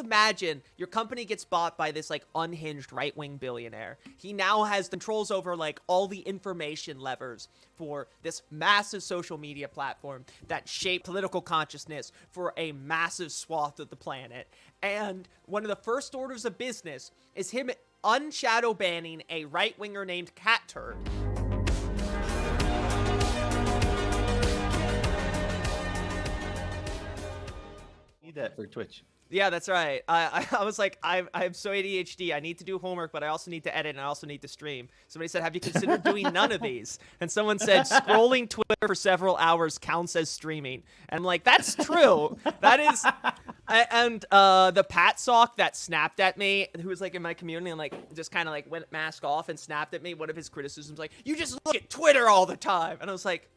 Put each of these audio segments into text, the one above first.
imagine your company gets bought by this like unhinged right-wing billionaire. He now has controls over like all the information levers for this massive social media platform that shape political consciousness for a massive swath of the planet. And one of the first orders of business is him unshadow banning a right-winger named Cat Turd. That for Twitch. Yeah, that's right. I was like, I'm so ADHD. I need to do homework, but I also need to edit and I also need to stream. Somebody said, have you considered doing none of these? And someone said, scrolling Twitter for several hours counts as streaming. And I'm like, that's true. That is. And the Pat Sock that snapped at me, who was like in my community and like just kind of like went mask off and snapped at me. One of his criticisms, like, you just look at Twitter all the time. And I was like,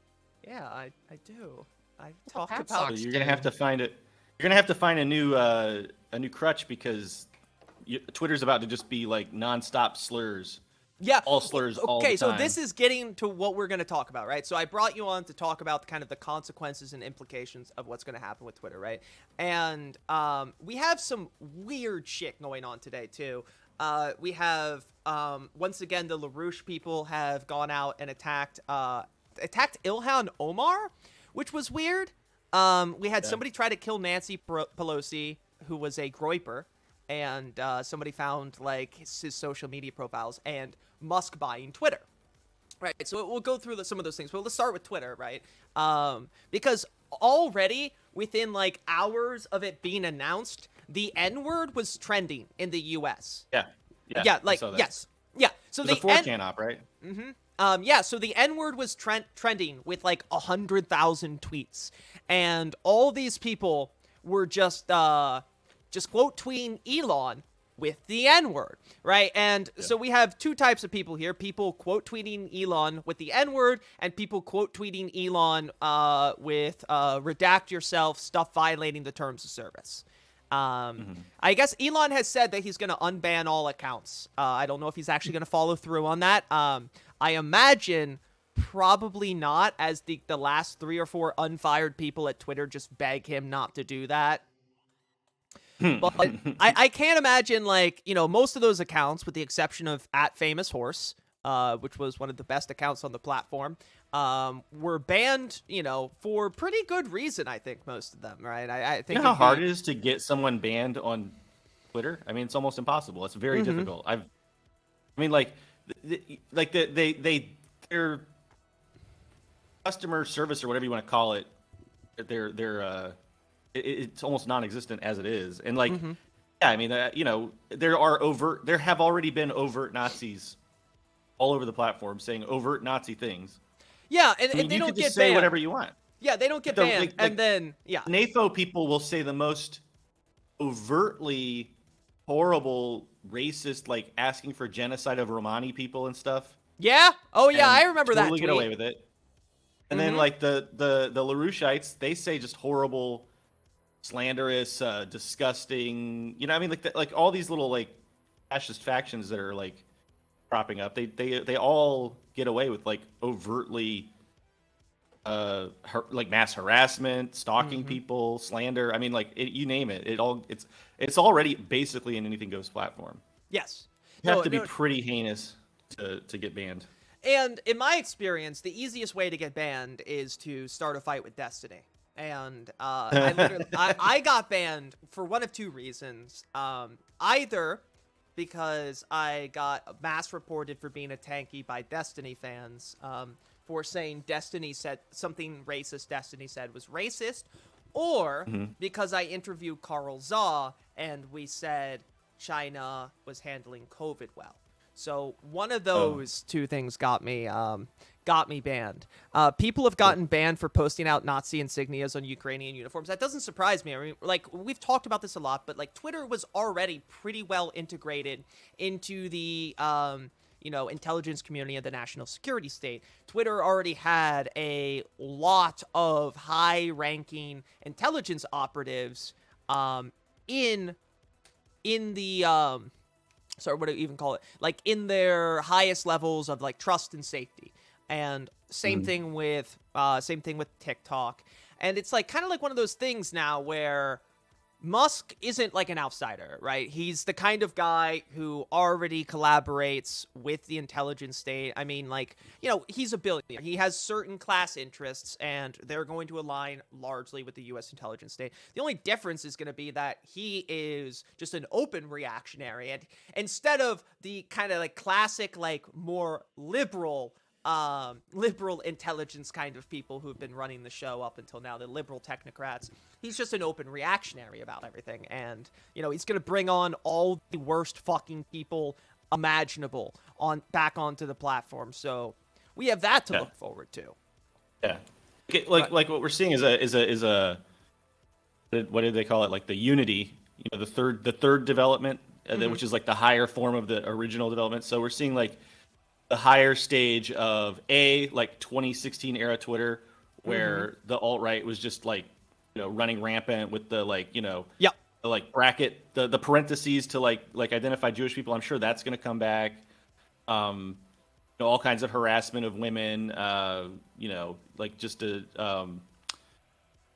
yeah, I do. I talk about. So you're gonna have to find it. You're gonna have to find a new crutch because Twitter's about to just be like nonstop slurs. Yeah, all slurs all the time. Okay, so time. this is getting to what we're going to talk about, right? So I brought you on to talk about kind of the consequences and implications of what's going to happen with Twitter, right? And we have some weird shit going on today too. We have once again the LaRouche people have gone out and attacked Ilhan Omar, which was weird. We had somebody try to kill Nancy Pelosi, who was a groiper, and somebody found like his social media profiles, and Musk buying Twitter. Right, so we'll go through some of those things. But let's start with Twitter, right? Because already within like hours of it being announced, the N-word was trending in the U.S. Yeah, like yes, yeah. So the 4chan op, right? So the N-word was trending with like 100,000 tweets, and all these people were just quote tweeting Elon with the N-word, right? And so we have two types of people here: people quote tweeting Elon with the N-word, and people quote tweeting Elon with redact yourself, stuff violating the terms of service. I guess Elon has said that he's going to unban all accounts. I don't know if he's actually going to follow through on that. I imagine probably not, as the last 3 or 4 unfired people at Twitter just beg him not to do that. But I can't imagine, like, you know, most of those accounts, with the exception of @FamousHorse, which was one of the best accounts on the platform, were banned, you know, for pretty good reason. I think most of them, right? I think. You know how hard it is to get someone banned on Twitter? I mean, it's almost impossible. It's very difficult. Their customer service or whatever you want to call it, it's almost non-existent as it is. And like, yeah, I mean, you know, there have already been overt Nazis all over the platform saying overt Nazi things. Yeah, and, I mean, and they you don't could get just say banned. whatever you want. Yeah, they don't get banned, and then NAFO people will say the most overtly horrible, racist, like asking for genocide of Romani people and stuff. Yeah. Oh yeah, I remember totally that. Get away with it. And then like the LaRoucheites, they say just horrible, slanderous, disgusting. You know, I mean, like all these little like fascist factions that are like cropping up. They all get away with like overtly, like mass harassment, stalking people, slander. I mean, like you name it. It's already basically an anything goes platform. Yes. You have to be pretty heinous to get banned. And in my experience, the easiest way to get banned is to start a fight with Destiny. And I got banned for one of two reasons. Either because I got mass reported for being a tanky by Destiny fans for saying Destiny said something racist Destiny said was racist, or because I interviewed Carl Zaw and we said China was handling COVID well. So one of those two things got me banned. People have gotten banned for posting out Nazi insignias on Ukrainian uniforms. That doesn't surprise me. I mean, like, we've talked about this a lot, but like Twitter was already pretty well integrated into the intelligence community of the national security state. Twitter already had a lot of high-ranking intelligence operatives in the sorry, what do you even call it? Like in their highest levels of like trust and safety. And same thing with TikTok. And it's like kind of like one of those things now where Musk isn't like an outsider, right? He's the kind of guy who already collaborates with the intelligence state. I mean, like, he's a billionaire. He has certain class interests, and they're going to align largely with the U.S. intelligence state. The only difference is going to be that he is just an open reactionary. And instead of the kind of like classic, like more liberal intelligence kind of people who've been running the show up until now, the liberal technocrats, he's just an open reactionary about everything. And, he's going to bring on all the worst fucking people imaginable back onto the platform. So we have that to look forward to. Yeah. Like what we're seeing is a what did they call it? Like the Unity, the third development, which is like the higher form of the original development. So we're seeing like the higher stage of like 2016 era Twitter, where the alt-right was just like, running rampant with the like, the like bracket, the parentheses to like identify Jewish people. I'm sure that's going to come back. All kinds of harassment of women, like just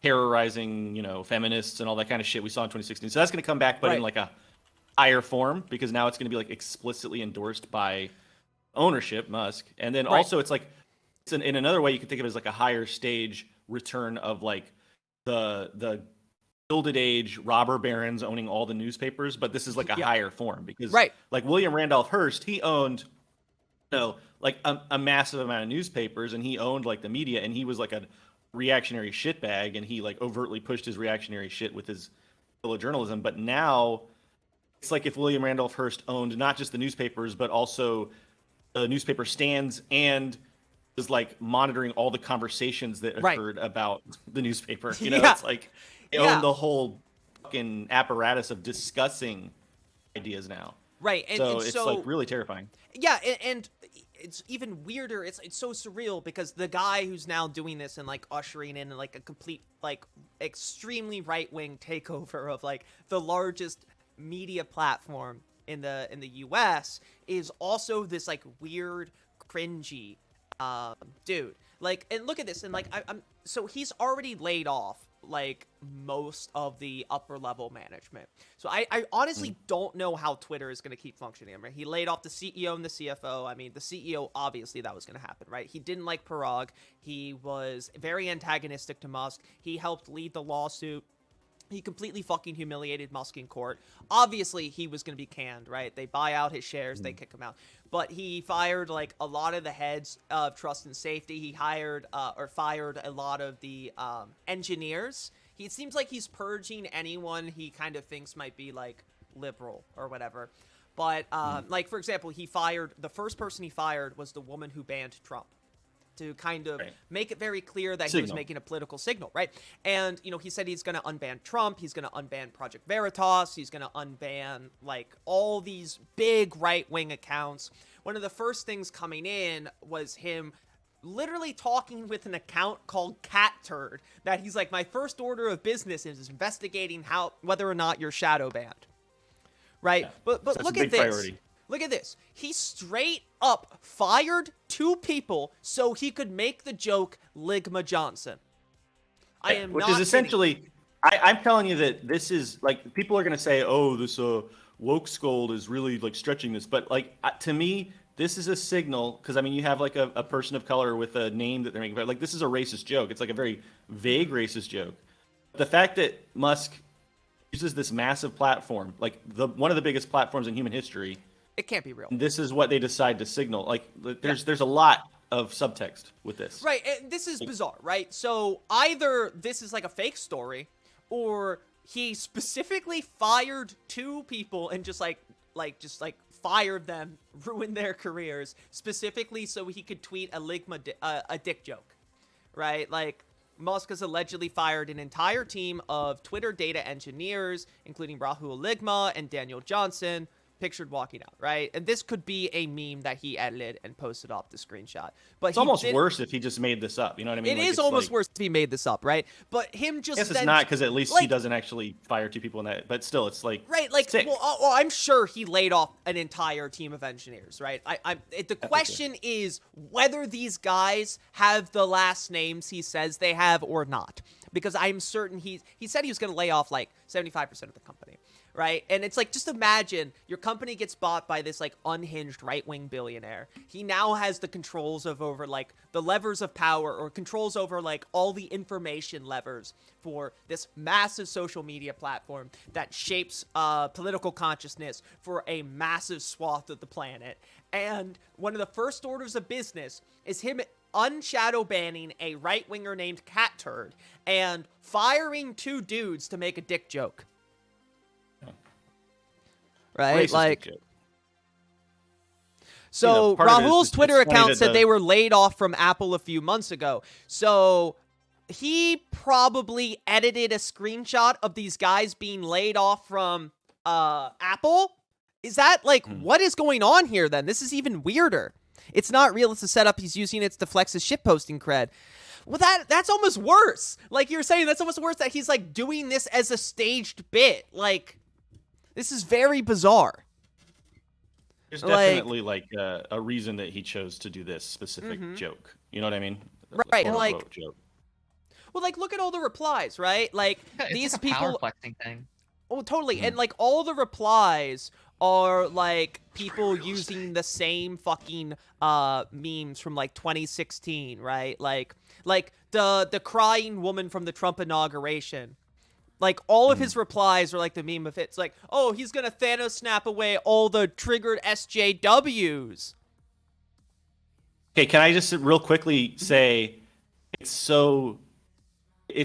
terrorizing, feminists and all that kind of shit we saw in 2016. So that's going to come back, but in like a higher form, because now it's going to be like explicitly endorsed by ownership, Musk. And then also it's like, in another way you can think of it as like a higher stage return of like the Gilded Age robber barons owning all the newspapers, but this is like a higher form, because like William Randolph Hearst, he owned like a massive amount of newspapers, and he owned like the media, and he was like a reactionary shitbag, and he like overtly pushed his reactionary shit with his journalism. But now it's like if William Randolph Hearst owned not just the newspapers, but also the newspaper stands, and was like monitoring all the conversations that occurred about the newspaper. It's like they own the whole fucking apparatus of discussing ideas now. Right. And so it's like really terrifying. Yeah, and it's even weirder. It's so surreal, because the guy who's now doing this and like ushering in like a complete like extremely right-wing takeover of like the largest media platform in the US is also this like weird, cringy dude. Like, and look at this, and like I'm so he's already laid off like most of the upper level management. So I honestly don't know how Twitter is going to keep functioning. I mean, he laid off the CEO and the CFO. I mean, the CEO, obviously that was going to happen, right? He didn't like Parag. He was very antagonistic to Musk. He helped lead the lawsuit. He completely fucking humiliated Musk in court. Obviously, he was going to be canned, right? They buy out his shares, they kick him out. But he fired like a lot of the heads of trust and safety. He hired or fired a lot of the engineers. It seems like he's purging anyone he kind of thinks might be like liberal or whatever. But like, for example, the first person he fired was the woman who banned Trump, to kind of make it very clear that he was making a political signal, right? And, he said he's going to unban Trump, he's going to unban Project Veritas, he's going to unban, like, all these big right-wing accounts. One of the first things coming in was him literally talking with an account called Cat Turd, that he's like, my first order of business is investigating whether or not you're shadow banned, right? Yeah. But look at this. Priority. Look at this. He straight up fired 2 people so he could make the joke Ligma Johnson. Which is essentially, I'm telling you that this is like, people are going to say, oh, this woke scold is really like stretching this. But like, to me, this is a signal, because I mean, you have like a person of color with a name that they're making, but like, this is a racist joke. It's like a very vague racist joke. The fact that Musk uses this massive platform, like one of the biggest platforms in human history, it can't be real. This is what they decide to signal. Like, there's a lot of subtext with this. Right, and this is bizarre, right? So either this is like a fake story, or he specifically fired 2 people and just fired them, ruined their careers, specifically so he could tweet a dick joke, right? Like, Musk has allegedly fired an entire team of Twitter data engineers, including Rahul Ligma and Daniel Johnson, pictured walking out, right? And this could be a meme that he edited and posted off the screenshot. But it's almost worse if he just made this up. You know what I mean? It is almost worse if he made this up, right? But him just— I guess it's not, because at least he doesn't actually fire 2 people in that. But still, it's like well, I'm sure he laid off an entire team of engineers, right? The question is whether these guys have the last names he says they have or not. because I'm certain he said he was going to lay off like 75% of the company, right? And it's like, just imagine your company gets bought by this like unhinged right-wing billionaire. He now has the controls over like the levers of power, or controls over like all the information levers for this massive social media platform that shapes political consciousness for a massive swath of the planet. And one of the first orders of business is him unshadow banning a right-winger named Cat Turd and firing 2 dudes to make a dick joke. Right? Racist like dick joke. So part of it is Rahul's it's Twitter funny account that said they were laid off from Apple a few months ago. So he probably edited a screenshot of these guys being laid off from Apple. Is that like what is going on here then? This is even weirder. It's not real. It's a setup he's using. It's to flex his shitposting cred. Well, that's almost worse. Like you're saying, that's almost worse that he's like doing this as a staged bit. Like, this is very bizarre. There's definitely like a reason that he chose to do this specific joke. You know what I mean? Right. And like, joke. Well, like, look at all the replies, right? Like, these like a people. power flexing thing. Oh, totally. And like, all the replies are like people using the same fucking memes from like 2016, right? Like the crying woman from the Trump inauguration. Like, all of his replies are like the meme of it. It's like, oh, he's gonna Thanos snap away all the triggered SJWs. Okay, can I just real quickly say it's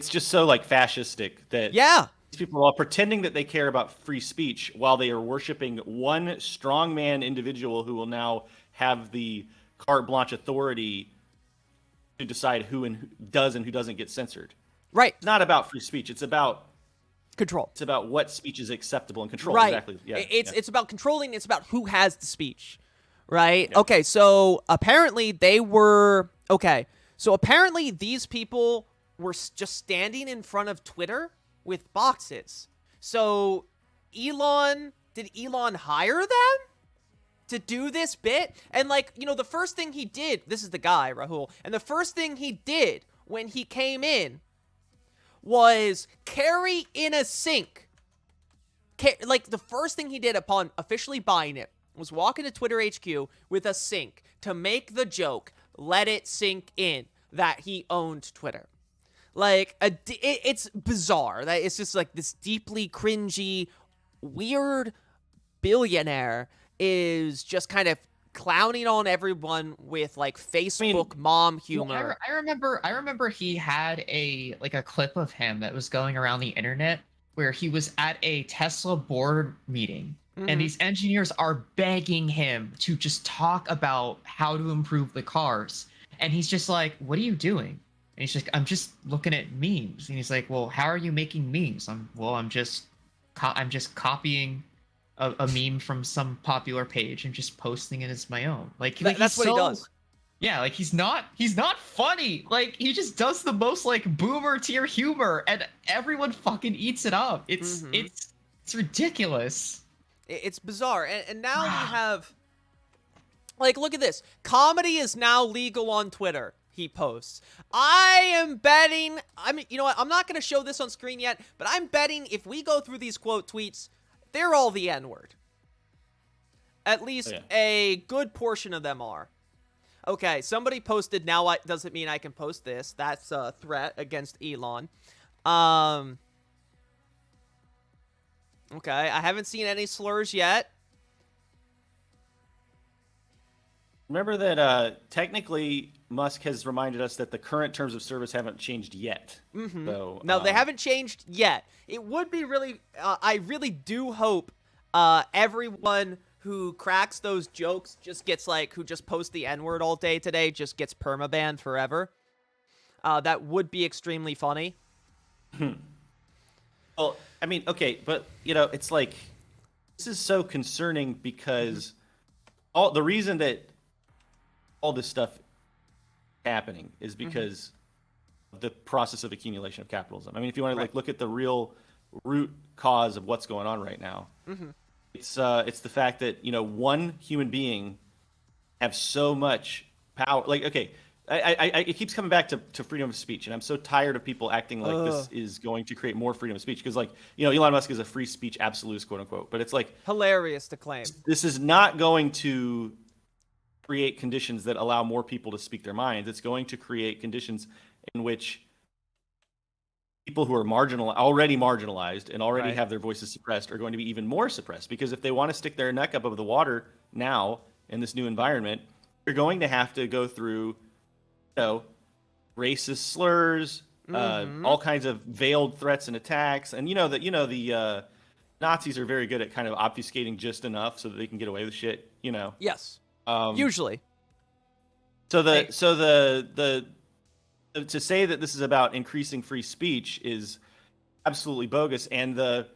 just so like fascistic that these people are pretending that they care about free speech while they are worshiping one strongman individual who will now have the carte blanche authority to decide who does and who doesn't get censored. Right. It's not about free speech. It's about control. It's about what speech is acceptable and control. Right. Exactly. Yeah. It's about controlling. It's about who has the speech. Right. Yeah. Okay. So apparently these people were just standing in front of Twitter with boxes. So did Elon hire them to do this bit? And like, the first thing he did, this is the guy, Rahul, and the first thing he did when he came in was carry in a sink. Like, the first thing he did upon officially buying it was walk into Twitter HQ with a sink to make the joke, let it sink in, that he owned Twitter. Like, it's bizarre. That it's just like this deeply cringy, weird billionaire is just kind of clowning on everyone with like Facebook mom humor. Well, I remember he had a clip of him that was going around the internet where he was at a Tesla board meeting and these engineers are begging him to just talk about how to improve the cars. And he's just like, what are you doing? And he's like, I'm just looking at memes. And he's like, well, how are you making memes? I'm just copying a meme from some popular page and just posting it as my own. Like that's what he does. Yeah, like he's not funny. Like, he just does the most like boomer tier humor, and everyone fucking eats it up. It's ridiculous. It's bizarre. And now we have, like, look at this. Comedy is now legal on Twitter, he posts. I am betting, you know what? I'm not going to show this on screen yet, but I'm betting if we go through these quote tweets, they're all the N-word. At least a good portion of them are. Okay, somebody posted, now doesn't mean I can post this. That's a threat against Elon. Okay, I haven't seen any slurs yet. Remember that technically Musk has reminded us that the current terms of service haven't changed yet. So, no, they haven't changed yet. It would be really, I really do hope everyone who cracks those jokes just gets like, who just posts the N-word all day today, just gets permabanned forever. That would be extremely funny. Well, I mean, okay, but it's like, this is so concerning because the reason that all this stuff happening is because of the process of accumulation of capitalism. I mean, if you want to like look at the real root cause of what's going on right now, it's the fact that one human being have so much power. Like, okay, it keeps coming back to freedom of speech, and I'm so tired of people acting like this is going to create more freedom of speech, because, like, Elon Musk is a free speech absolutist, quote unquote, but it's like hilarious to claim. This is not going to create conditions that allow more people to speak their minds. It's going to create conditions in which people who are already marginalized and already Right. have their voices suppressed are going to be even more suppressed, because if they want to stick their neck up over the water now in this new environment, they're going to have to go through, racist slurs, all kinds of veiled threats and attacks, and the Nazis are very good at kind of obfuscating just enough so that they can get away with shit. Yes. Um, Usually. So to say that this is about increasing free speech is absolutely bogus. And the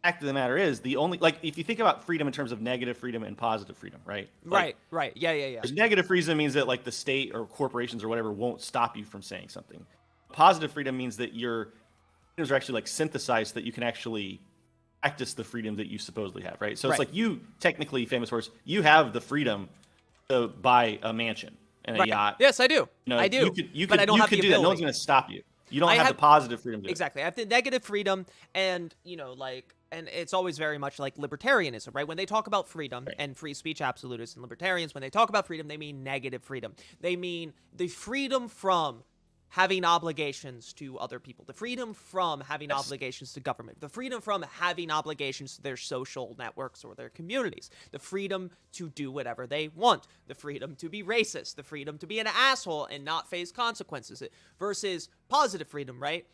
fact of the matter is, if you think about freedom in terms of negative freedom and positive freedom, right? Right. Yeah. Negative freedom means that, like, the state or corporations or whatever won't stop you from saying something. Positive freedom means that your freedoms are actually, like, synthesized so that you can actually practice the freedom that you supposedly have, right? So it's like, you technically, Famous Horse, you have the freedom to buy a mansion and a yacht. Yes, I do. I do. But I don't have the do ability. that. No one's going to stop you. You don't have the positive freedom to do it. Exactly. I have the negative freedom, and and it's always very much like libertarianism, right? When they talk about freedom and free speech absolutists and libertarians, when they talk about freedom, they mean negative freedom. They mean the freedom from having obligations to other people, the freedom from having obligations to government, the freedom from having obligations to their social networks or their communities, the freedom to do whatever they want, the freedom to be racist, the freedom to be an asshole and not face consequences, versus positive freedom, right?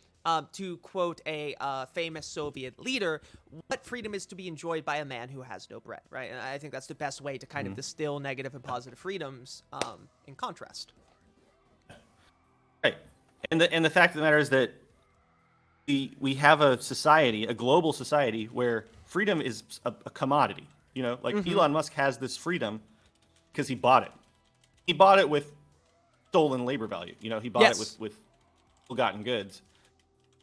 To quote a famous Soviet leader, what freedom is to be enjoyed by a man who has no bread, right? And I think that's the best way to kind of distill negative and positive freedoms in contrast. Right. And the fact of the matter is that we have a society, a global society, where freedom is a commodity. Elon Musk has this freedom because he bought it. He bought it with stolen labor value. He bought it with ill-gotten goods.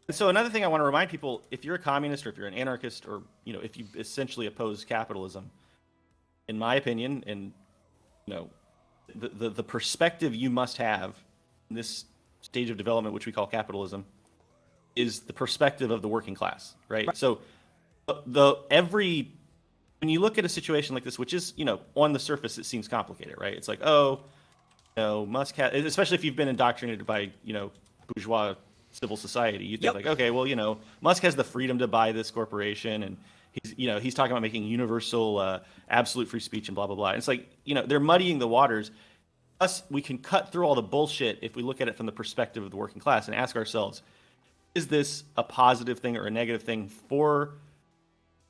And so another thing I want to remind people, if you're a communist or if you're an anarchist, or if you essentially oppose capitalism, in my opinion, and the perspective you must have in this stage of development, which we call capitalism, is the perspective of the working class, right? So when you look at a situation like this, which is, on the surface it seems complicated, right? It's like, Musk has, especially if you've been indoctrinated by, bourgeois civil society, you think like, okay, well, Musk has the freedom to buy this corporation, and he's talking about making universal absolute free speech and blah blah blah. And it's like, they're muddying the waters. We can cut through all the bullshit if we look at it from the perspective of the working class and ask ourselves, is this a positive thing or a negative thing in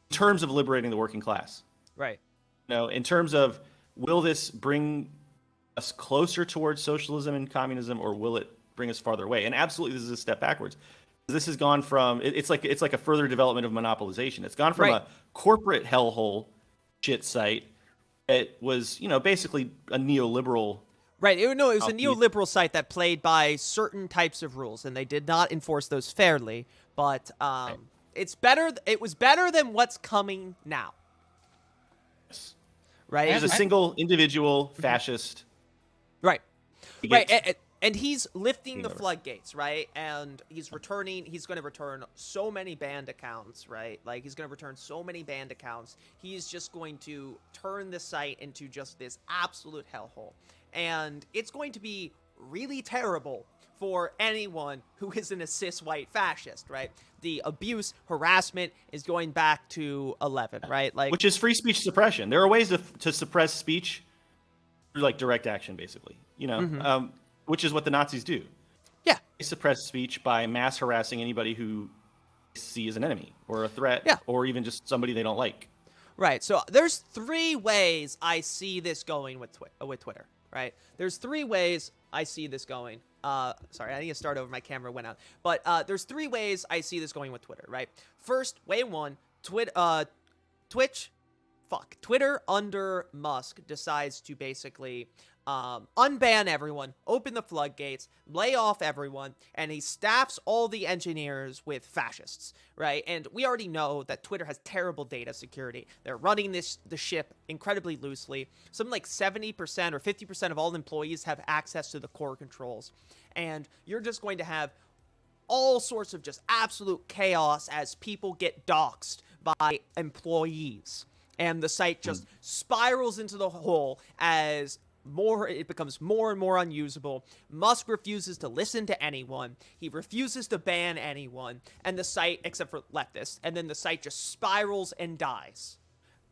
terms of liberating the working class? Right. In terms of, will this bring us closer towards socialism and communism, or will it bring us farther away? And absolutely, this is a step backwards. This has gone from, it's like a further development of monopolization. It's gone from a corporate hellhole shit site that was, basically a neoliberal. Right. It was a neoliberal site that played by certain types of rules, and they did not enforce those fairly. But it's better. It was better than what's coming now. Yes. Right. There's a single individual fascist. Right. And he's lifting the floodgates, right? And he's going to return so many banned accounts, right? Like, he's going to return so many banned accounts. He's just going to turn the site into just this absolute hellhole. And it's going to be really terrible for anyone who isn't a cis white fascist, right? The abuse, harassment is going back to 11, right? Like, which is free speech suppression. There are ways to suppress speech through, like, direct action, basically, which is what the Nazis do. Yeah. They suppress speech by mass harassing anybody who they see as an enemy or a threat, or even just somebody they don't like. Right. So there's 3 ways I see this going with Twitter, right? There's 3 ways I see this going. Sorry, I need to start over. My camera went out. But there's 3 ways I see this going with Twitter, right? First, way 1, Twitter under Musk decides to basically unban everyone, open the floodgates, lay off everyone, and he staffs all the engineers with fascists, right? And we already know that Twitter has terrible data security. They're running the ship incredibly loosely. Something like 70% or 50% of all employees have access to the core controls. And you're just going to have all sorts of just absolute chaos as people get doxxed by employees. And the site just spirals into the hole as it becomes more and more unusable. Musk refuses to listen to anyone. He refuses to ban anyone. And the site, except for leftists, and then the site just spirals and dies.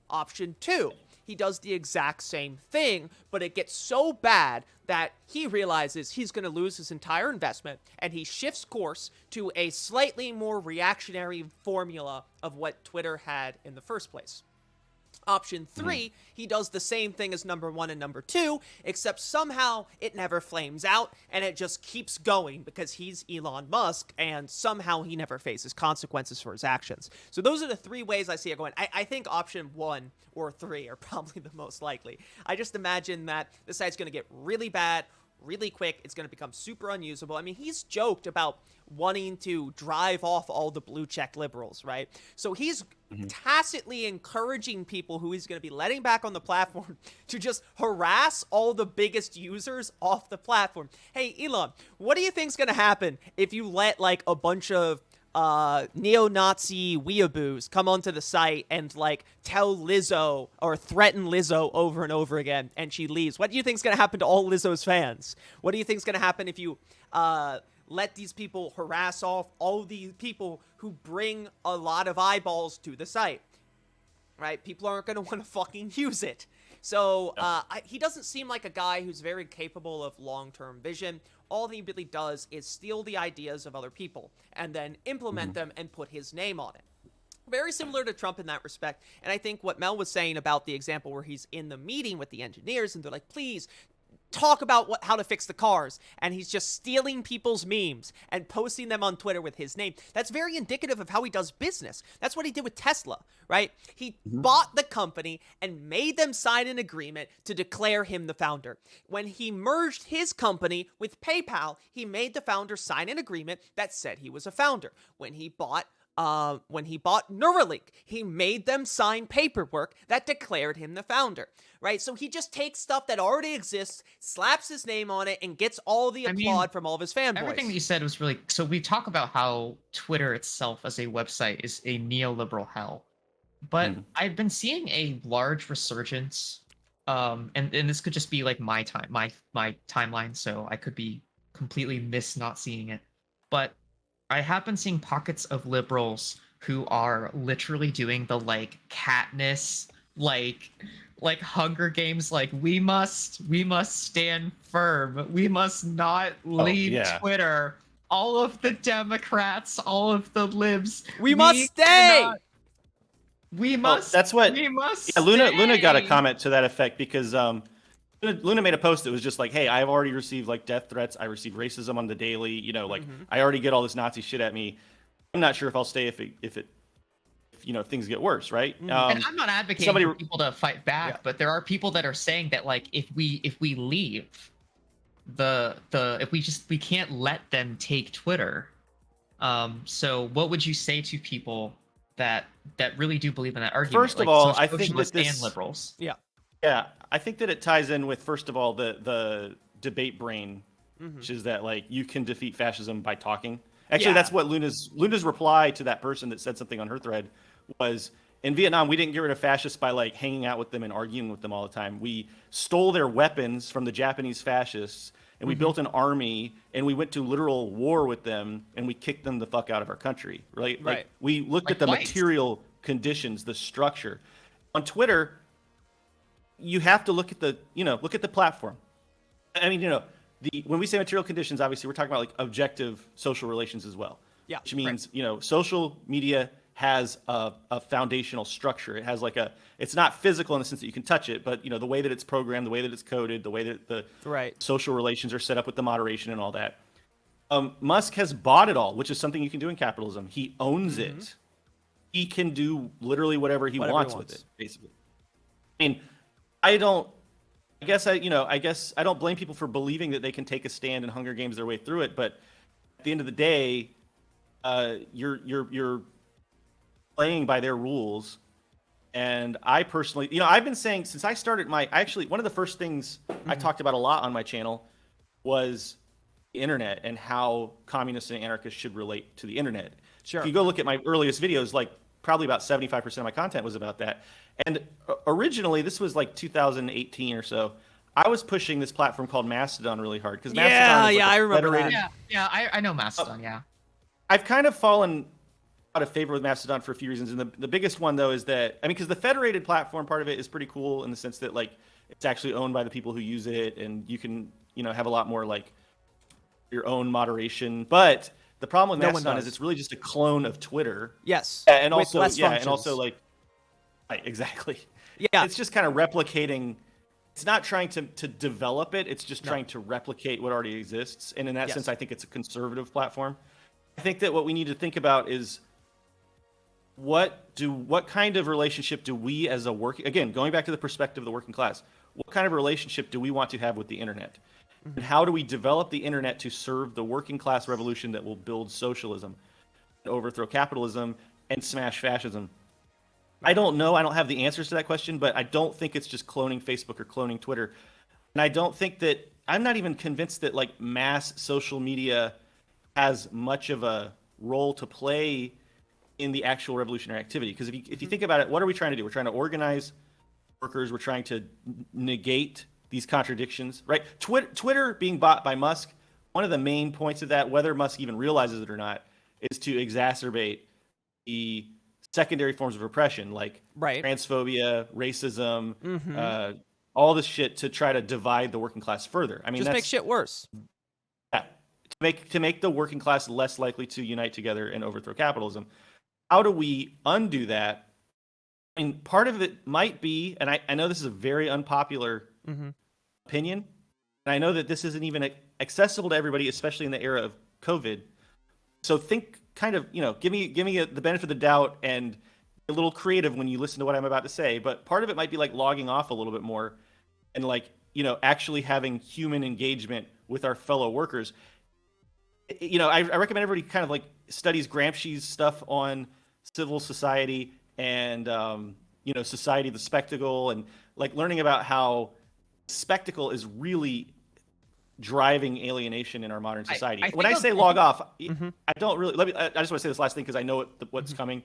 Option 2, he does the exact same thing, but it gets so bad that he realizes he's going to lose his entire investment, and he shifts course to a slightly more reactionary formula of what Twitter had in the first place. Option 3, he does the same thing as number 1 and number 2, except somehow it never flames out and it just keeps going because he's Elon Musk and somehow he never faces consequences for his actions. So those are the 3 ways I see it going. I think option 1 or 3 are probably the most likely. I just imagine that the site's going to get really bad really quick. It's going to become super unusable. I mean, he's joked about wanting to drive off all the blue check liberals, right? So he's tacitly encouraging people who he's going to be letting back on the platform to just harass all the biggest users off the platform. Hey, Elon, what do you think's going to happen if you let like a bunch of neo-Nazi weeaboos come onto the site and like tell Lizzo or threaten Lizzo over and over again and she leaves? What do you think's going to happen to all Lizzo's fans? What do you think's going to happen if you let these people harass off all the people who bring a lot of eyeballs to the site? Right? People aren't going to want to fucking use it. So he doesn't seem like a guy who's very capable of long-term vision. All he really does is steal the ideas of other people and then implement them and put his name on it. Very similar to Trump in that respect. And I think what Mel was saying about the example where he's in the meeting with the engineers and they're like, please talk about how to fix the cars, and he's just stealing people's memes and posting them on Twitter with his name. That's very indicative of how he does business. That's what he did with Tesla, right? He bought the company and made them sign an agreement to declare him the founder. When he merged his company with PayPal, he made the founder sign an agreement that said he was a founder. When he bought Neuralink, he made them sign paperwork that declared him the founder, right? So he just takes stuff that already exists, slaps his name on it, and gets all the applaud from all of his fanboys. Everything you said was really... So we talk about how Twitter itself as a website is a neoliberal hell. But I've been seeing a large resurgence, and this could just be like my timeline, so I could be completely not seeing it. But I have been seeing pockets of liberals who are literally doing the like Katniss, like Hunger Games, like we must stand firm. We must not leave Twitter. All of the Democrats, all of the libs. We must stay. We must. That's what. We must. Yeah, Luna got a comment to that effect because Luna made a post that was just like, hey, I've already received like death threats. I receive racism on the daily. You know, like I already get all this Nazi shit at me. I'm not sure if I'll stay if things get worse, right? And I'm not advocating for people to fight back, but there are people that are saying that like if we leave we can't let them take Twitter. So what would you say to people that really do believe in that argument? First of all, I think that and liberals. Yeah, I think that it ties in with, first of all, the debate brain, which is that like you can defeat fascism by talking. Actually, that's what Luna's reply to that person that said something on her thread was, in Vietnam, we didn't get rid of fascists by like hanging out with them and arguing with them all the time. We stole their weapons from the Japanese fascists, and we built an army, and we went to literal war with them, and we kicked them the fuck out of our country. Right? Like, we looked at the material conditions, the structure. On Twitter, you have to look at the platform. I mean, when we say material conditions, obviously we're talking about like objective social relations as well. Yeah. Which means, social media has a foundational structure. It has it's not physical in the sense that you can touch it, but the way that it's programmed, the way that it's coded, the way that the social relations are set up with the moderation and all that. Musk has bought it all, which is something you can do in capitalism. He owns it. He can do literally whatever he wants with it, basically. I mean, I guess I don't blame people for believing that they can take a stand and Hunger Games their way through it. But at the end of the day, you're playing by their rules. And I personally, I've been saying since I started one of the first things I talked about a lot on my channel was the internet and how communists and anarchists should relate to the internet. Sure. If you go look at my earliest videos, like probably about 75% of my content was about that. And originally, this was like 2018 or so, I was pushing this platform called Mastodon really hard because Mastodon is I remember that. Yeah, I know Mastodon. Yeah, I've kind of fallen out of favor with Mastodon for a few reasons, and the biggest one though is that because the federated platform part of it is pretty cool in the sense that like it's actually owned by the people who use it, and you can have a lot more like your own moderation. But the problem with Mastodon is it's really just a clone of Twitter. Yes. And with also less functions. and also like right, exactly. Yeah. It's just kind of replicating. It's not trying to develop it. It's just trying to replicate what already exists. And in that sense, I think it's a conservative platform. I think that what we need to think about is what kind of relationship do we as a again, going back to the perspective of the working class, what kind of relationship do we want to have with the internet? And how do we develop the internet to serve the working class revolution that will build socialism, overthrow capitalism, and smash fascism? I don't know. I don't have the answers to that question, but I don't think it's just cloning Facebook or cloning Twitter. And I don't think that I'm not even convinced that like mass social media has much of a role to play in the actual revolutionary activity. Because if you think about it, what are we trying to do? We're trying to organize workers. We're trying to negate these contradictions, right? Twitter being bought by Musk, one of the main points of that, whether Musk even realizes it or not, is to exacerbate the secondary forms of repression, like transphobia, racism, all this shit to try to divide the working class further. I mean, just make shit worse. Yeah, to make the working class less likely to unite together and overthrow capitalism. How do we undo that? I mean, part of it might be, and I know this is a very unpopular opinion, and I know that this isn't even accessible to everybody, especially in the era of COVID. So think kind of, give me the benefit of the doubt and a little creative when you listen to what I'm about to say. But part of it might be like logging off a little bit more and like, actually having human engagement with our fellow workers. I recommend everybody kind of like studies Gramsci's stuff on civil society and, society, the spectacle, and like learning about how spectacle is really driving alienation in our modern society. When I say log off, I don't really. I just want to say this last thing because I know what's coming.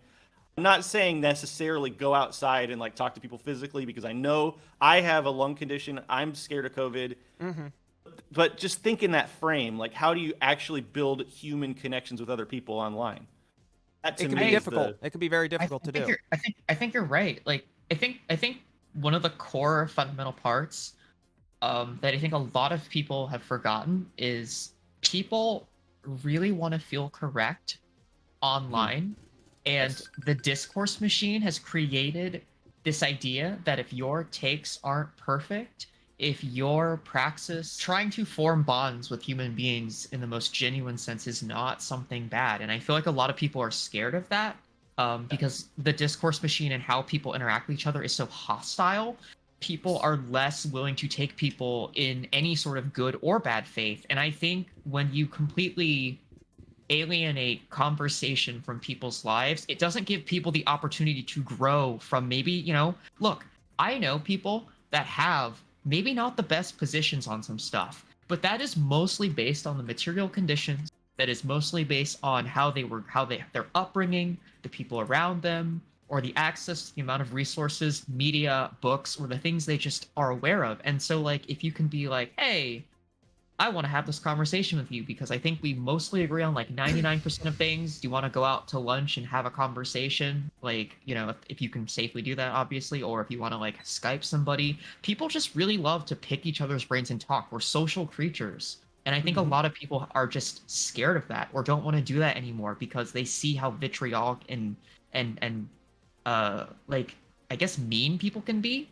I'm not saying necessarily go outside and like talk to people physically because I know I have a lung condition. I'm scared of COVID. But just think in that frame, like how do you actually build human connections with other people online? It can be difficult. It can be very difficult to do. I think you're right. Like I think one of the core fundamental parts that I think a lot of people have forgotten is people really want to feel correct online. And the discourse machine has created this idea that if your takes aren't perfect, if your praxis trying to form bonds with human beings in the most genuine sense is not something bad. And I feel like a lot of people are scared of that because the discourse machine and how people interact with each other is so hostile. People are less willing to take people in any sort of good or bad faith. And I think when you completely alienate conversation from people's lives, it doesn't give people the opportunity to grow from maybe, look, I know people that have maybe not the best positions on some stuff, but that is mostly based on the material conditions. That is mostly based on their upbringing, the people around them, or the access to the amount of resources, media, books, or the things they just are aware of. And so, like, if you can be like, hey, I want to have this conversation with you because I think we mostly agree on like 99% of things. Do you want to go out to lunch and have a conversation? Like, if you can safely do that, obviously, or if you want to like Skype somebody. People just really love to pick each other's brains and talk. We're social creatures. And I think a lot of people are just scared of that or don't want to do that anymore because they see how vitriolic and like, I guess mean people can be.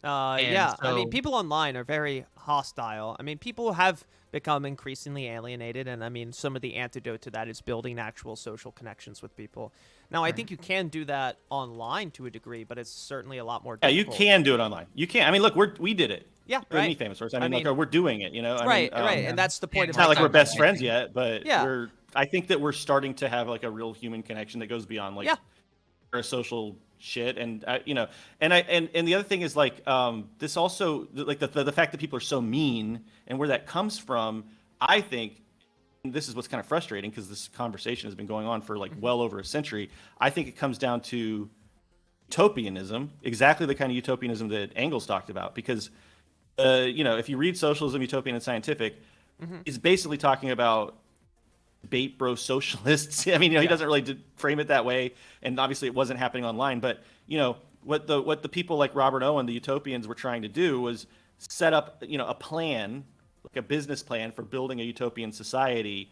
And Yeah, I mean, so people online are very hostile. I mean, people have become increasingly alienated, and I mean, some of the antidote to that is building actual social connections with people. Now, I think Right. you can do that online to a degree, but it's certainly a lot more Yeah, you difficult. can do it online. You can. I mean, look, we did it. Yeah, You and me, right. famous first. I I mean, like, mean, we're doing it. I mean, right, Yeah. and that's the point of it's Yeah, not my like we're best exactly. friends yet, but Yeah. I think that we're starting to have like a real human connection that goes beyond like Yeah. social shit. And and the other thing is like this also like the fact that people are so mean and where that comes from. I think and this is what's kind of frustrating because this conversation has been going on for like well over a century. I think it comes down to utopianism, exactly the kind of utopianism that Engels talked about. Because, if you read Socialism, Utopian, and Scientific, it's basically talking about bait bro socialists. I mean, he doesn't really frame it that way, and obviously it wasn't happening online. But what the people like Robert Owen, the utopians, were trying to do was set up a plan, like a business plan for building a utopian society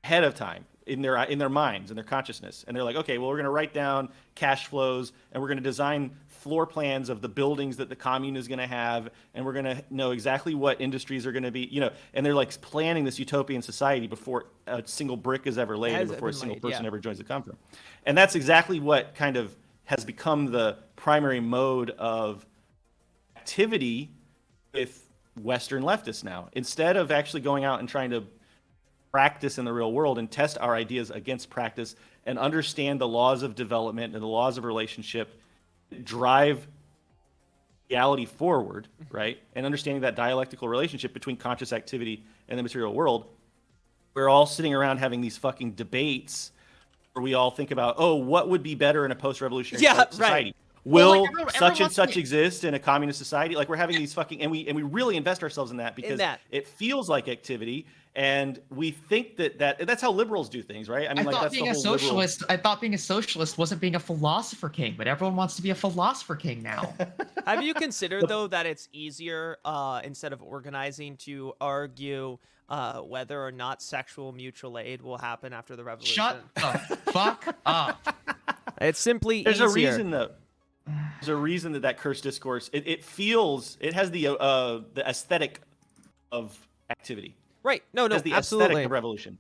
ahead of time in their minds and their consciousness. And they're like, okay, well, we're going to write down cash flows and we're going to design floor plans of the buildings that the commune is going to have, and we're going to know exactly what industries are going to be, and they're like planning this utopian society before a single brick is ever laid and before a single person ever joins the conference. And that's exactly what kind of has become the primary mode of activity with Western leftists now. Instead of actually going out and trying to practice in the real world and test our ideas against practice and understand the laws of development and the laws of relationship, drive reality forward, right? And understanding that dialectical relationship between conscious activity and the material world, we're all sitting around having these fucking debates where we all think about, oh, what would be better in a post-revolutionary society? Right. Will Well, like, such and such exist in a communist society? Like, we're having these fucking, and we really invest ourselves in that because it feels like activity, and we think that's how liberals do things, right? I mean, like, that's the whole socialist. I thought being a socialist wasn't being a philosopher king, but everyone wants to be a philosopher king now. Have you considered though that it's easier, instead of organizing, to argue whether or not sexual mutual aid will happen after the revolution? Shut the fuck up. It's simply There's easier. a reason though. There's a reason that cursed discourse it has the aesthetic of activity. Right. No, It has the absolutely. aesthetic of revolution.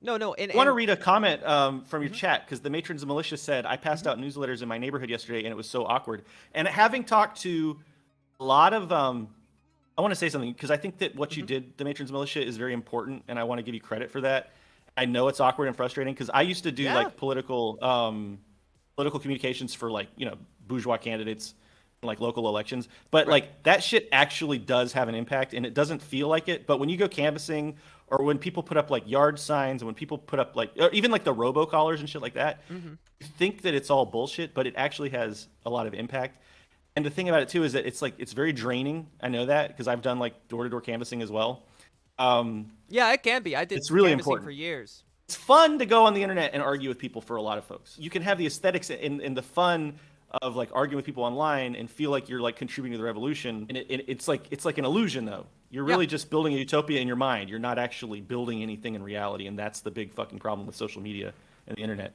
No. I want to read a comment from your chat because the Matrons of Militia said, I passed out newsletters in my neighborhood yesterday and it was so awkward. And having talked to a lot of, I want to say something because I think that what you did, the Matrons of Militia, is very important, and I want to give you credit for that. I know it's awkward and frustrating because I used to do like political communications for like bourgeois candidates in like local elections, but like that shit actually does have an impact, and it doesn't feel like it. But when you go canvassing, or when people put up like yard signs, and when people put up like, or even like the robocallers and shit like that, you think that it's all bullshit, but it actually has a lot of impact. And the thing about it too is that it's very draining. I know that because I've done like door-to-door canvassing as well. Yeah, it can be. I did. It's really canvassing important for years. It's fun to go on the internet and argue with people for a lot of folks. You can have the aesthetics and the fun of like arguing with people online and feel like you're like contributing to the revolution. And it's like an illusion though. You're really just building a utopia in your mind. You're not actually building anything in reality. And that's the big fucking problem with social media and the internet.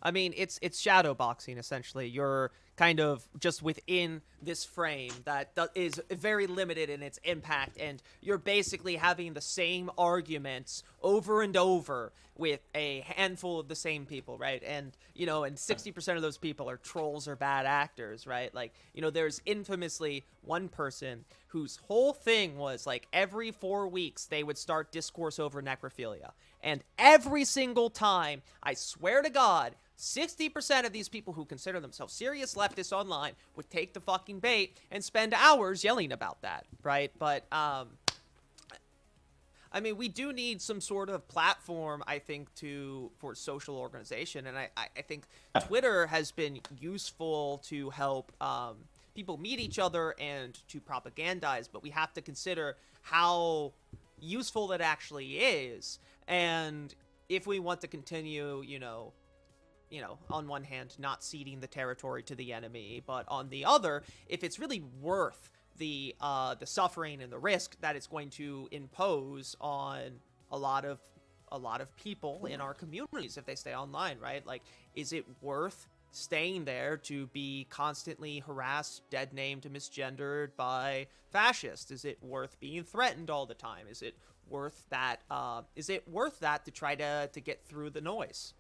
I mean, it's shadow boxing essentially. You're kind of just within this frame that is very limited in its impact, and you're basically having the same arguments over and over with a handful of the same people, right? And and 60% of those people are trolls or bad actors, right? Like, there's infamously one person whose whole thing was like every 4 weeks they would start discourse over necrophilia, and every single time, I swear to God, 60% of these people who consider themselves serious leftists online would take the fucking bait and spend hours yelling about that, right? But, I mean, we do need some sort of platform, I think, for social organization, and I think Twitter has been useful to help people meet each other and to propagandize, but we have to consider how useful it actually is, and if we want to continue, on one hand, not ceding the territory to the enemy, but on the other, if it's really worth the suffering and the risk that it's going to impose on a lot of people in our communities if they stay online, right? Like, is it worth staying there to be constantly harassed, dead named, misgendered by fascists? Is it worth being threatened all the time? Is it worth that? Is it worth that to try to get through the noise?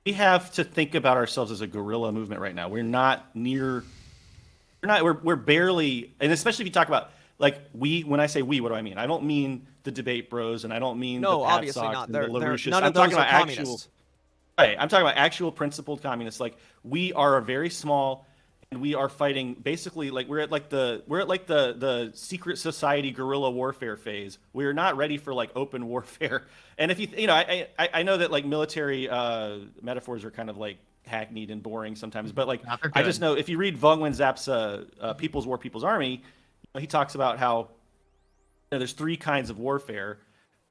We have to think about ourselves as a guerrilla movement right now. We're not near. We're barely, and especially if you talk about like we. When I say we, what do I mean? I don't mean the debate bros, and I don't mean No, the obviously Patsocks not. and the LaRouches. None I'm of those talking are about communists. Right. I'm talking about actual principled communists. Like we are a very small, and we are fighting basically like we're at the secret society guerrilla warfare phase. We're not ready for like open warfare. And if I know that like military metaphors are kind of like hackneyed and boring sometimes, but like I just know if you read Vong Wen Zap's People's War, People's Army, he talks about how there's three kinds of warfare.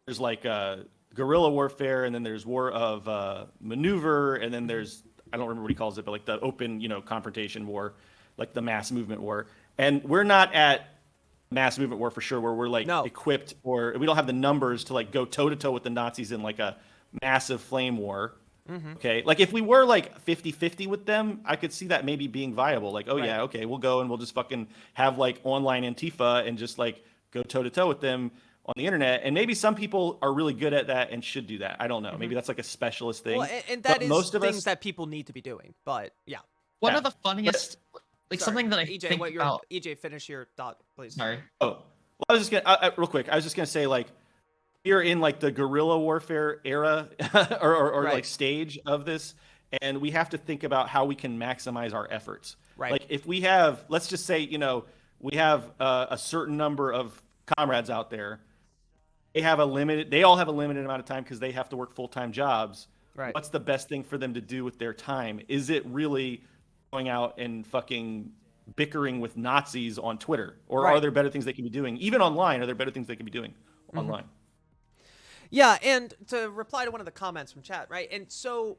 There's like guerrilla warfare, and then there's war of maneuver, and then there's I don't remember what he calls it, but like the open confrontation war, like the mass movement war. And we're not at mass movement war for sure, where we're like equipped, or we don't have the numbers to like go toe to toe with the Nazis in like a massive flame war. Mm-hmm. Okay, like if we were like 50-50 with them, I could see that maybe being viable. Like, oh yeah, okay, we'll go and we'll just fucking have like online Antifa and just like go toe to toe with them on the internet. And maybe some people are really good at that and should do that. I don't know. Mm-hmm. Maybe that's like a specialist thing. Well, and that is most of things that people need to be doing. But yeah, one of the funniest, something that I EJ, think about. EJ, finish your thought, please. Sorry. Oh, well, I was just gonna real quick. I was just gonna say like. We're in like the guerrilla warfare era or like stage of this, and we have to think about how we can maximize our efforts. Right. Like if we have, let's just say, we have a certain number of comrades out there. They all have a limited amount of time because they have to work full-time jobs. Right. What's the best thing for them to do with their time? Is it really going out and fucking bickering with Nazis on Twitter? Or are there better things they can be doing? Even online, are there better things they can be doing online? Yeah, and to reply to one of the comments from chat, right? And so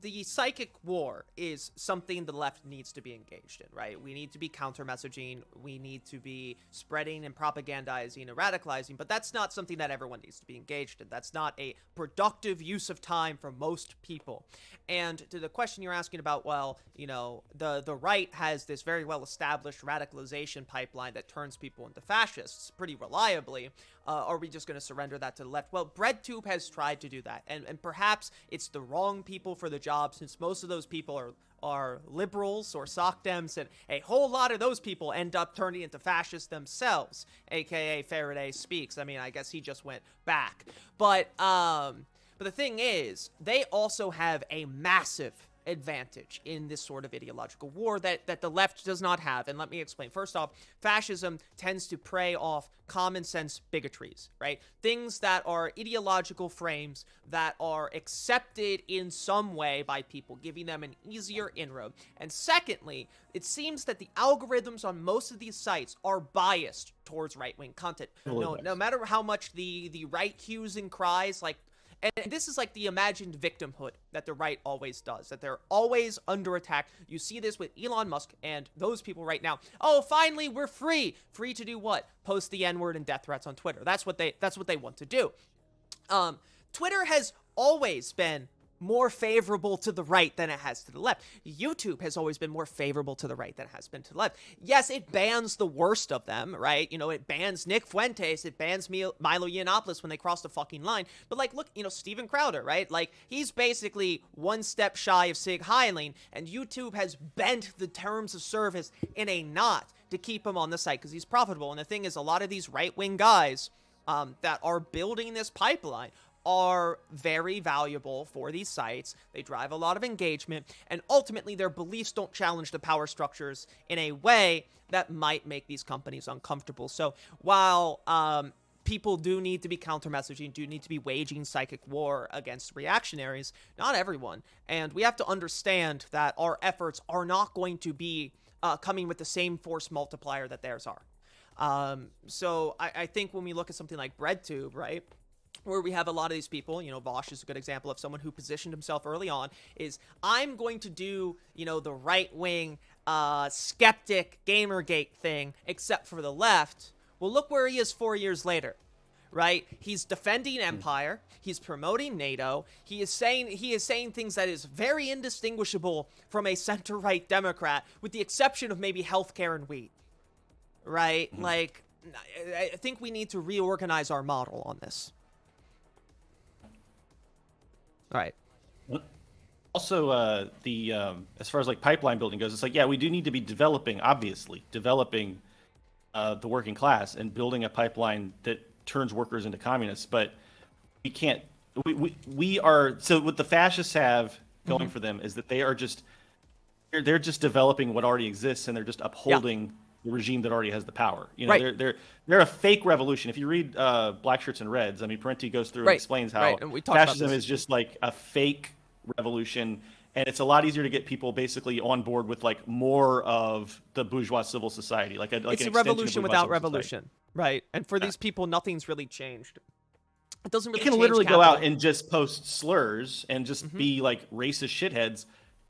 the psychic war is something the left needs to be engaged in, right? We need to be counter-messaging. We need to be spreading and propagandizing and radicalizing, but that's not something that everyone needs to be engaged in. That's not a productive use of time for most people. And to the question you're asking about, well, the right has this very well-established radicalization pipeline that turns people into fascists pretty reliably. Are we just going to surrender that to the left? Well, BreadTube has tried to do that, and perhaps it's the wrong people for the job, since most of those people are liberals or sock dems, and a whole lot of those people end up turning into fascists themselves, aka Faraday speaks. I mean, I guess he just went back. But the thing is, they also have a massive advantage in this sort of ideological war that the left does not have. And let me explain. First off, fascism tends to prey off common sense bigotries, right? Things that are ideological frames that are accepted in some way by people, giving them an easier inroad. And secondly, it seems that the algorithms on most of these sites are biased towards right-wing content. No matter how much the right hues and cries, like, and this is like the imagined victimhood that the right always does, that they're always under attack. You see this with Elon Musk and those people right now. Oh, finally, we're free. Free to do what? Post the N-word and death threats on Twitter. That's what they want to do. Twitter has always been more favorable to the right than it has to the left. YouTube has always been more favorable to the right than it has been to the left. Yes, it bans the worst of them, right? It bans Nick Fuentes, it bans Milo Yiannopoulos when they cross the fucking line. But like, look, Steven Crowder, right? Like, he's basically one step shy of Sig Heiling, and YouTube has bent the terms of service in a knot to keep him on the site because he's profitable. And the thing is, a lot of these right-wing guys that are building this pipeline are very valuable for these sites. They drive a lot of engagement, and ultimately their beliefs don't challenge the power structures in a way that might make these companies uncomfortable. So while people do need to be counter-messaging, do need to be waging psychic war against reactionaries, not everyone. And we have to understand that our efforts are not going to be coming with the same force multiplier that theirs are. So I think when we look at something like BreadTube, right, where we have a lot of these people, Vosh is a good example of someone who positioned himself early on, is I'm going to do, the right-wing skeptic Gamergate thing, except for the left. Well, look where he is 4 years later, right? He's defending empire. He's promoting NATO. He is saying things that is very indistinguishable from a center-right Democrat, with the exception of maybe healthcare and wheat, right? Like, I think we need to reorganize our model on this. All right. Also, as far as like pipeline building goes, it's like, yeah, we do need to be developing the working class and building a pipeline that turns workers into communists. But we can't. We are. So what the fascists have going for them is that they're just developing what already exists, and they're just upholding the regime that already has the power. You know, they're a fake revolution. If you read Black Shirts and Reds, I mean, Parenti goes through and explains how fascism is just like a fake revolution, and it's a lot easier to get people basically on board with like more of the bourgeois civil society, it's a revolution without revolution, right? And for these people, nothing's really changed. It doesn't really. They can literally go out and just post slurs and just be like racist shitheads.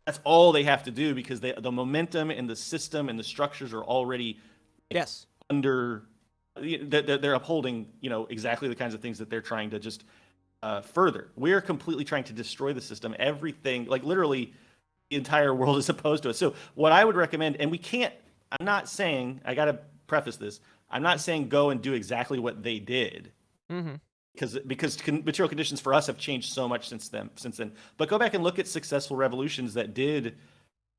That's all they have to do, because the momentum and the system and the structures are already under. They're upholding, exactly the kinds of things that they're trying to just further. We're completely trying to destroy the system. Everything, like literally, the entire world is opposed to us. So what I would recommend, and we can't. I'm not saying. I got to preface this. I'm not saying go and do exactly what they did. Because material conditions for us have changed so much since then. But go back and look at successful revolutions that did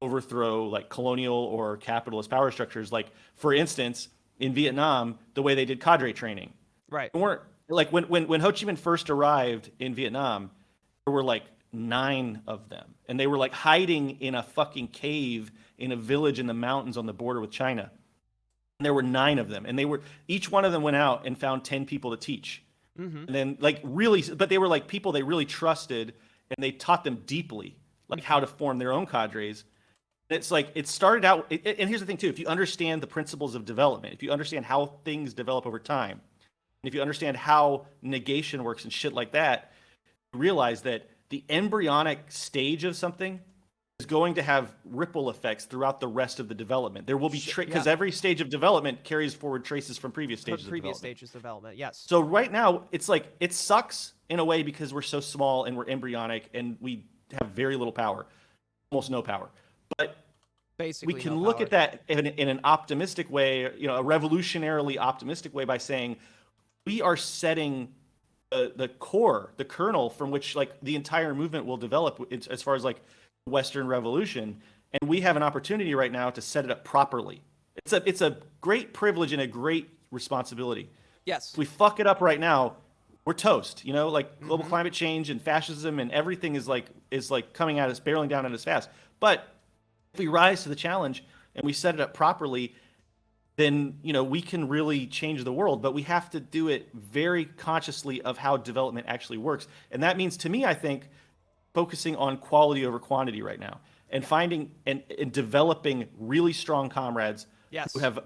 overthrow like colonial or capitalist power structures. Like, for instance, in Vietnam, the way they did cadre training. Right. They weren't like when Ho Chi Minh first arrived in Vietnam, there were like 9 of them, and they were like hiding in a fucking cave in a village in the mountains on the border with China. And there were 9 of them, and each one of them went out and found 10 people to teach. And then but they were like people they really trusted, and they taught them deeply like how to form their own cadres. And it's like it started out, and here's the thing too: if you understand the principles of development, if you understand how things develop over time, and if you understand how negation works and shit like that, you realize that the embryonic stage of something is going to have ripple effects throughout the rest of the development. There will be because every stage of development carries forward traces from previous stages of development. Yes. So right now, it's like it sucks in a way because we're so small and we're embryonic and we have very little power, almost no power. But basically, we can look at that in an optimistic way, a revolutionarily optimistic way, by saying we are setting the core, the kernel from which like the entire movement will develop as far as like Western Revolution, and we have an opportunity right now to set it up properly. It's a great privilege and a great responsibility. Yes. If we fuck it up right now, we're toast. Like global climate change and fascism and everything is like coming at us, barreling down at us fast. But if we rise to the challenge and we set it up properly, then we can really change the world. But we have to do it very consciously of how development actually works, and that means, to me, I think, focusing on quality over quantity right now, and finding and developing really strong comrades who have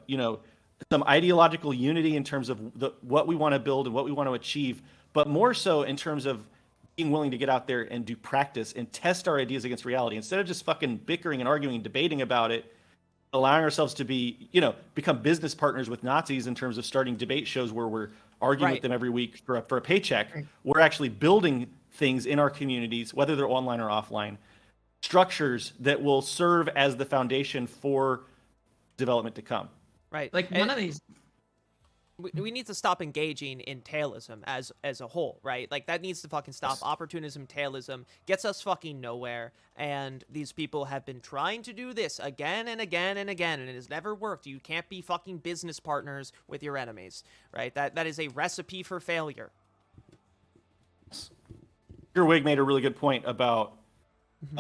some ideological unity in terms of what we want to build and what we want to achieve, but more so in terms of being willing to get out there and do practice and test our ideas against reality, instead of just fucking bickering and arguing and debating about it, allowing ourselves to be become business partners with Nazis in terms of starting debate shows where we're arguing with them every week for a paycheck. We're actually building things in our communities, whether they're online or offline, structures that will serve as the foundation for development to come. Right. Like one of these. We need to stop engaging in tailism as a whole, right? Like that needs to fucking stop. Opportunism, tailism gets us fucking nowhere. And these people have been trying to do this again and again and again, and it has never worked. You can't be fucking business partners with your enemies, right? That is a recipe for failure. Your Wig made a really good point about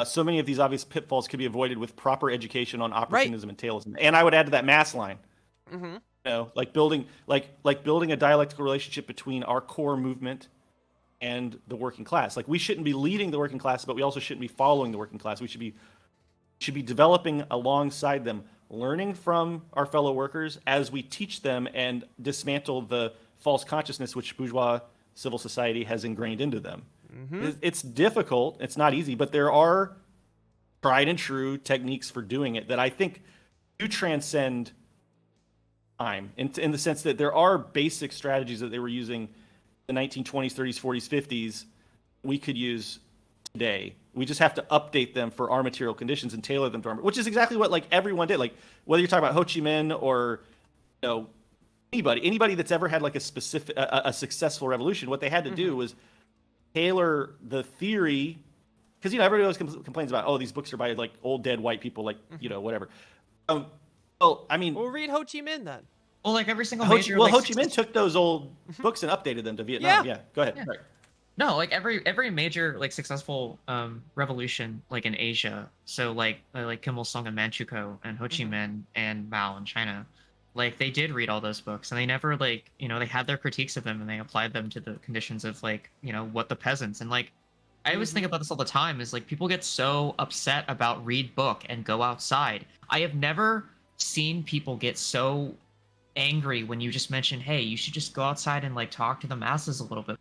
so many of these obvious pitfalls could be avoided with proper education on opportunism and tailism. And I would add to that mass line. Like building a dialectical relationship between our core movement and the working class. Like we shouldn't be leading the working class, but we also shouldn't be following the working class. We should be developing alongside them, learning from our fellow workers as we teach them and dismantle the false consciousness which bourgeois civil society has ingrained into them. It's difficult. It's not easy, but there are tried and true techniques for doing it that I think do transcend time in the sense that there are basic strategies that they were using the 1920s, 30s, 40s, 50s, we could use today. We just have to update them for our material conditions and tailor them to our, which is exactly what like everyone did. Like whether you're talking about Ho Chi Minh or anybody that's ever had like a specific a successful revolution, what they had to do was tailor the theory, because everybody always complains about these books are by like old dead white people, like whatever. Well, I mean, We'll read Ho Chi Minh then. Well, like every single major. Ho Chi Minh took those old books and updated them to Vietnam. Yeah, go ahead. Yeah. Right. No, like every major like successful revolution like in Asia, so like Kim Il Sung and Manchukuo and Ho Chi Minh and Mao in China, like they did read all those books and they never like they had their critiques of them and they applied them to the conditions of like what the peasants and like I always think about this all the time is like people get so upset about read book and go outside. I have never seen people get so angry when you just mention, hey, you should just go outside and like talk to the masses a little bit.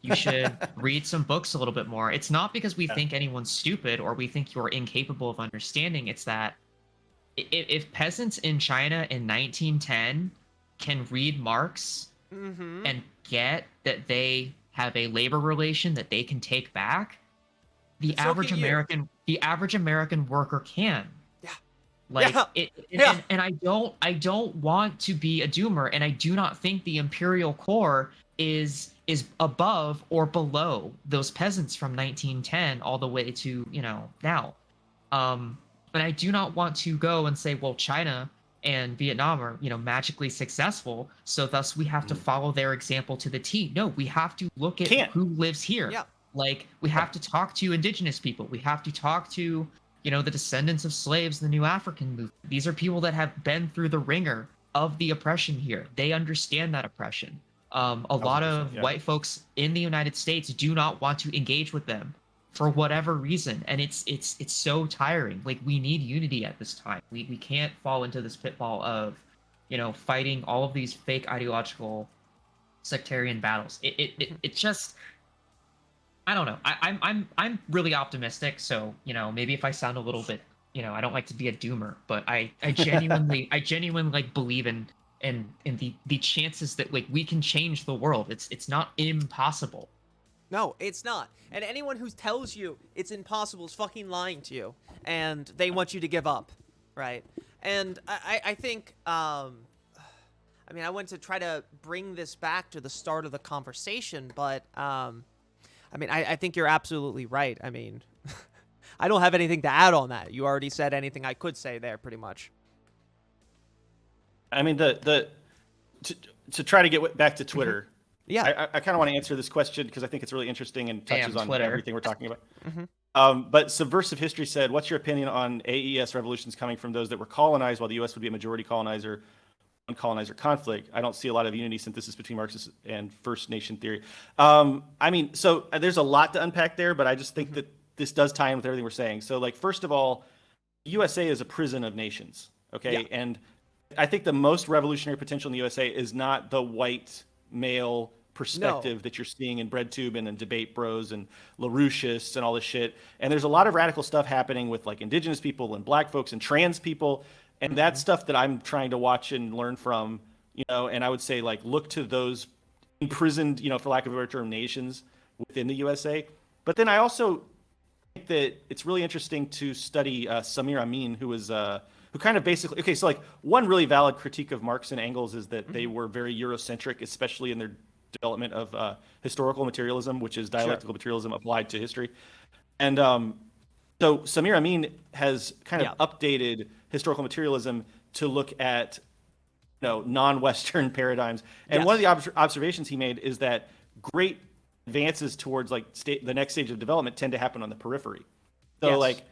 You should read some books a little bit more. It's not because we think anyone's stupid or we think you're incapable of understanding. It's that if peasants in China in 1910 can read Marx and get that they have a labor relation that they can take back, the average American worker can. Like and I don't want to be a doomer, and I do not think the imperial core is above or below those peasants from 1910 all the way to now. But I do not want to go and say, well, China and Vietnam are magically successful, so thus we have to follow their example to the T. No, we have to look at who lives here. Yeah. Like we have to talk to indigenous people. We have to talk to the descendants of slaves in the New African movement. These are people that have been through the ringer of the oppression here. They understand that oppression. A lot of white folks in the United States do not want to engage with them for whatever reason, and it's so tiring. Like we need unity at this time. We can't fall into this pitfall of fighting all of these fake ideological sectarian battles. It just, I don't know. I'm really optimistic. So maybe if I sound a little bit I don't like to be a doomer, but I genuinely like believe in the chances that like we can change the world. It's not impossible. No, it's not. And anyone who tells you it's impossible is fucking lying to you, and they want you to give up, right? And I think I want to try to bring this back to the start of the conversation, but I think you're absolutely right. I mean, I don't have anything to add on that. You already said anything I could say there, pretty much. I mean, to try to get back to Twitter. Yeah, I kind of want to answer this question because I think it's really interesting and touches on Twitter. Everything we're talking about. But Subversive History said, what's your opinion on AES revolutions coming from those that were colonized while the U.S. would be a majority colonizer on colonizer conflict? I don't see a lot of unity synthesis between Marxist and First Nation theory. So there's a lot to unpack there, but I just think that this does tie in with everything we're saying. So like, first of all, the USA is a prison of nations. Okay. Yeah. And I think the most revolutionary potential in the USA is not the white male perspective that you're seeing in BreadTube and in Debate Bros and LaRouchists and all this shit. And there's a lot of radical stuff happening with like indigenous people and black folks and trans people. And that's stuff that I'm trying to watch and learn from, and I would say like, look to those imprisoned, for lack of a better term, nations within the USA. But then I also think that it's really interesting to study Samir Amin, who was, who kind of basically, okay, so like one really valid critique of Marx and Engels is that they were very Eurocentric, especially in their development of historical materialism, which is dialectical materialism applied to history. And so Samir Amin has kind of updated historical materialism to look at non-Western paradigms. And one of the observations he made is that great advances towards like the next stage of development tend to happen on the periphery. So like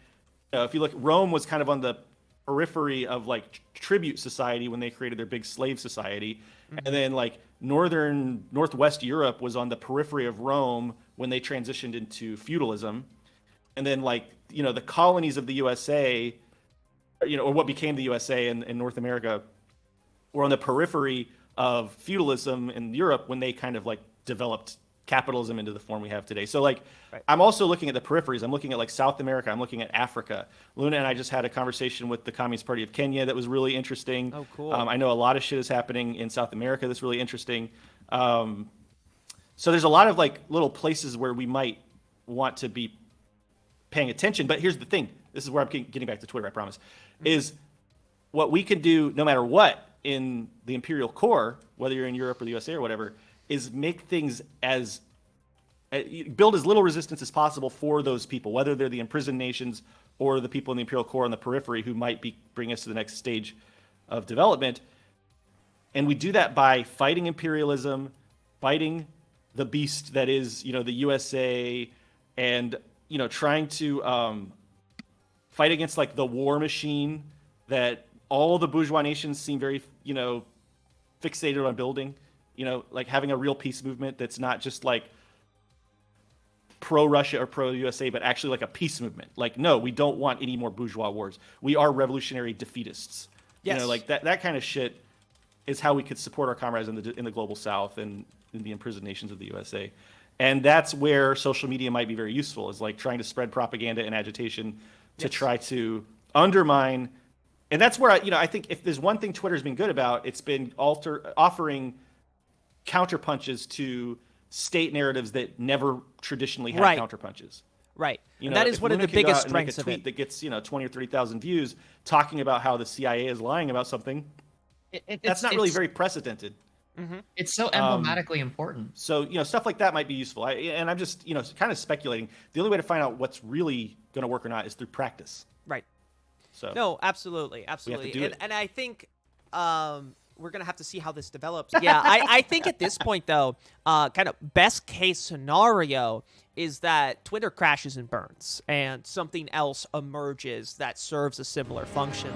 if you look, Rome was kind of on the periphery of like tribute society when they created their big slave society. And then like northwest Europe was on the periphery of Rome when they transitioned into feudalism. And then like, the colonies of the USA, or what became the USA in North America were on the periphery of feudalism in Europe when they kind of like developed capitalism into the form we have today. So like, I'm also looking at the peripheries. I'm looking at like South America. I'm looking at Africa. Luna and I just had a conversation with the Communist Party of Kenya that was really interesting. Oh, cool. I know a lot of shit is happening in South America that's really interesting. So there's a lot of like little places where we might want to be paying attention. But here's the thing. This is where I'm getting back to Twitter, I promise. Is what we can do no matter what in the imperial core, whether you're in Europe or the USA or whatever, is make things as build as little resistance as possible for those people, whether they're the imprisoned nations or the people in the imperial core on the periphery who might be bring us to the next stage of development. And we do that by fighting imperialism, fighting the beast that is, the USA, and trying to fight against like the war machine that all the bourgeois nations seem very fixated on building. Like having a real peace movement that's not just like pro-Russia or pro-USA, but actually like a peace movement. Like, no, we don't want any more bourgeois wars. We are revolutionary defeatists. Yes. Like that kind of shit is how we could support our comrades in the global South and in the imprisoned nations of the USA. And that's where social media might be very useful, is like trying to spread propaganda and agitation to try to undermine. And that's where I think if there's one thing Twitter's been good about, it's been offering counterpunches to state narratives that never traditionally had counterpunches. Right. And that is one of the biggest strengths of it. That gets 20 or 30,000 views talking about how the CIA is lying about something. That's not really very precedented. It's so emblematically important. So stuff like that might be useful. And I'm just kind of speculating. The only way to find out what's really going to work or not is through practice. Right. So no, absolutely. We have to do it. And I think we're gonna have to see how this develops. Yeah, I think at this point though, kind of best case scenario is that Twitter crashes and burns, and something else emerges that serves a similar function.